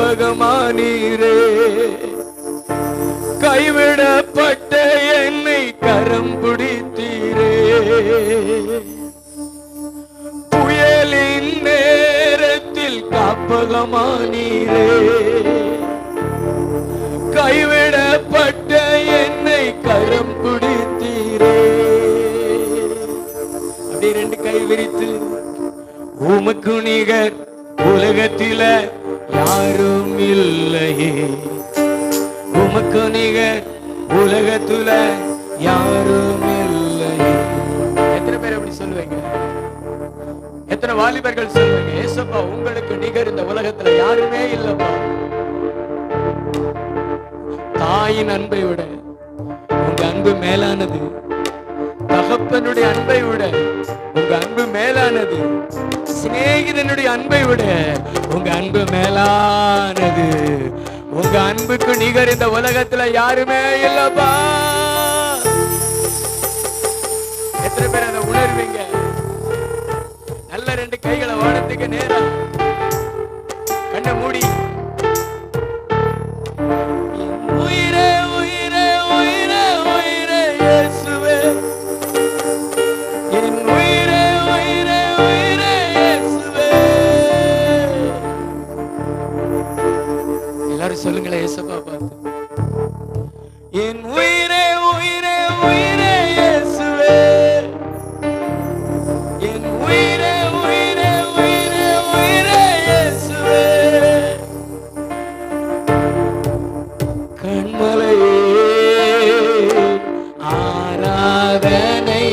காப்பகமானீரே. கைவிடப்பட்ட என்னை கரம் பிடித்தீரே. புயலின் நேரத்தில் காப்பகமானீரே. கைவிடப்பட்ட என்னை கரம் பிடித்தீரே. அப்படியே ரெண்டு கை விரித்து, உமக்கு நிகர் உலகத்தில யாரும் இல்லையே. உமக்கு நிகர் உலகத்துல யாரும் இல்லையே. எத்தனை பேர் அப்படி சொல்லுவீங்க? எத்தனை வாலிபர்கள் சொல்லுவீங்க, ஏசப்பா உங்களுக்கு நிகர் இந்த உலகத்துல யாருமே இல்லப்பா. தாயின் அன்பை விட உங்க அன்பு மேலானது. தகப்பனுடைய அன்பை விட உங்க அன்பு மேலானது. சிநேகிதனுடைய அன்பை விட உங்க அன்பு மேலானது. உங்க அன்புக்கு நிகர் இந்த உலகத்துல யாருமே இல்லப்பா. எத்தனை பேர் அதை உணர்வீங்க? நல்ல ரெண்டு கைகளை வானத்துக்கு நேரா கண்ணை மூடி, உயிரே உயிரே உயிரே உயிரே இயேசுவே, என் உயிரே உயிரே உயிரே இயேசுவே. எல்லாரும் சொல்லுங்களேன் இயேசுவா பார்த்து, என் உயிரே உயிரே உயிரே இயேசுவே, என் உயிரே உயிரே உயிரே உயிரே இயேசுவே. கண்மலையே ஆராதனை,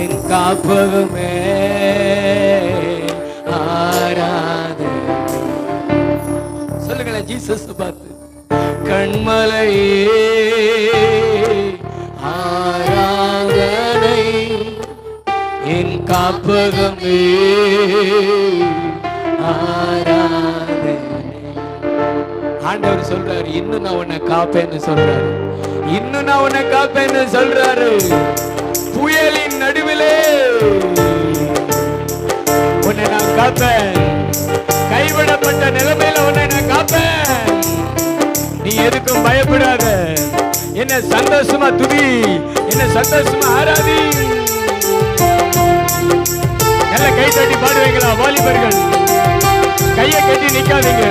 என் காப்பகமே ஆராதனை. சொல்லுங்களேன் ஜீசஸ் பார்த்து, கண்மலையே ஆராதனை, என் காப்பகமே ஆராதனை. ஆண்டவர் சொல்றாரு, இன்னும் நான் உன்னை காப்பேன்னு சொல்றாரு. இன்னும் நான் உன்னை காப்பேன்னு சொல்றாரு. புயலின் நடுவிலே உன்னை நான் காப்பேன். கைவிடப்பட்ட நிலைமையில உன்னை நான் காப்பேன். நீ எதுக்கும் பயப்படாத. என்ன சந்தோஷமா துதி, என்ன சந்தோஷமா ஆராதி. நல்ல கை தட்டி பாடுவீங்களா வாலிபர்கள்? கையை கட்டி நிக்காதீங்க.